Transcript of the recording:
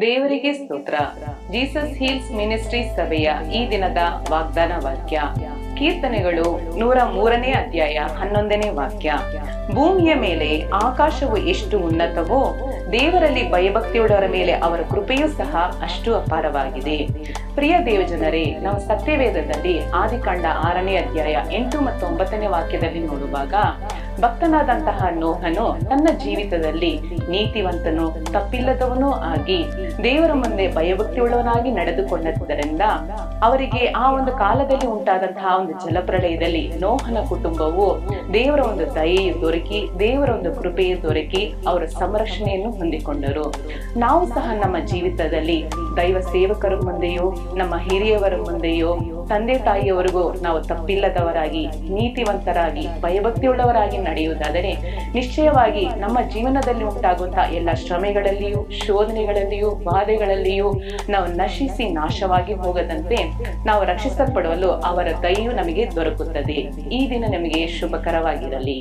ದೇವರಿಗೆ ಸ್ತೋತ್ರ. Jesus heels ministry ಸಭೆಯ ಈ ದಿನದ ವಾಗ್ದಾನ ವಾಕ್ಯ ಕೀರ್ತನೆಗಳು 103ನೇ ಅಧ್ಯಾಯ 11ನೇ ವಾಕ್ಯ. ಭೂಮಿಯ ಮೇಲೆ ಆಕಾಶವು ಎಷ್ಟು ಉನ್ನತವೋ ದೇವರಲ್ಲಿ ಭಯಭಕ್ತಿಯುಳ್ಳವರ ಮೇಲೆ ಅವರ ಕೃಪೆಯೂ ಸಹ ಅಷ್ಟು ಅಪಾರವಾಗಿದೆ. ಪ್ರಿಯ ದೇವಜನರೇ, ನಾವು ಸತ್ಯವೇದದಲ್ಲಿ ಆದಿಕಾಂಡ 6ನೇ ಅಧ್ಯಾಯ 8 ಮತ್ತು 9ನೇ ವಾಕ್ಯದಲ್ಲಿ ನೋಡುವಾಗ ಭಕ್ತನಾದಂತಹ ನೋಹನು ತನ್ನ ಜೀವಿತದಲ್ಲಿ ನೀತಿವಂತನು ತಪ್ಪಿಲ್ಲದವನೂ ಆಗಿ ದೇವರ ಮುಂದೆ ಭಯಭಕ್ತಿಯುಳ್ಳವನಾಗಿ ನಡೆದುಕೊಂಡದ್ದರಿಂದ ಅವರಿಗೆ ಆ ಒಂದು ಕಾಲದಲ್ಲಿ ಉಂಟಾದಂತಹ ಒಂದು ಜಲಪ್ರಳಯದಲ್ಲಿ ನೋಹನ ಕುಟುಂಬವು ದೇವರ ಒಂದು ದಯೆಯು ದೊರಕಿ ದೇವರ ಒಂದು ಕೃಪೆಯು ದೊರಕಿ ಅವರ ಸಂರಕ್ಷಣೆಯನ್ನು ಹೊಂದಿಕೊಂಡರು. ನಾವು ಸಹ ನಮ್ಮ ಜೀವಿತದಲ್ಲಿ ದೈವ ಸೇವಕರ ಮುಂದೆಯೋ ನಮ್ಮ ಹಿರಿಯವರ ಮುಂದೆಯೋ ತಂದೆ ತಾಯಿಯವರಿಗೂ ನಾವು ತಪ್ಪಿಲ್ಲದವರಾಗಿ ನೀತಿವಂತರಾಗಿ ಭಯಭಕ್ತಿಯುಳ್ಳವರಾಗಿ ನಡೆಯುವುದಾದರೆ ನಿಶ್ಚಯವಾಗಿ ನಮ್ಮ ಜೀವನದಲ್ಲಿ ಉಂಟಾಗುವಂತಹ ಎಲ್ಲ ಶ್ರಮೆಗಳಲ್ಲಿಯೂ ಶೋಧನೆಗಳಲ್ಲಿಯೂ ಬಾಧೆಗಳಲ್ಲಿಯೂ ನಾವು ನಶಿಸಿ ನಾಶವಾಗಿ ಹೋಗದಂತೆ ನಾವು ರಕ್ಷಿಸಲ್ಪಡಲು ಅವರ ದಯೆಯು ನಮಗೆ ದೊರಕುತ್ತದೆ. ಈ ದಿನ ನಮಗೆ ಶುಭಕರವಾಗಿರಲಿ.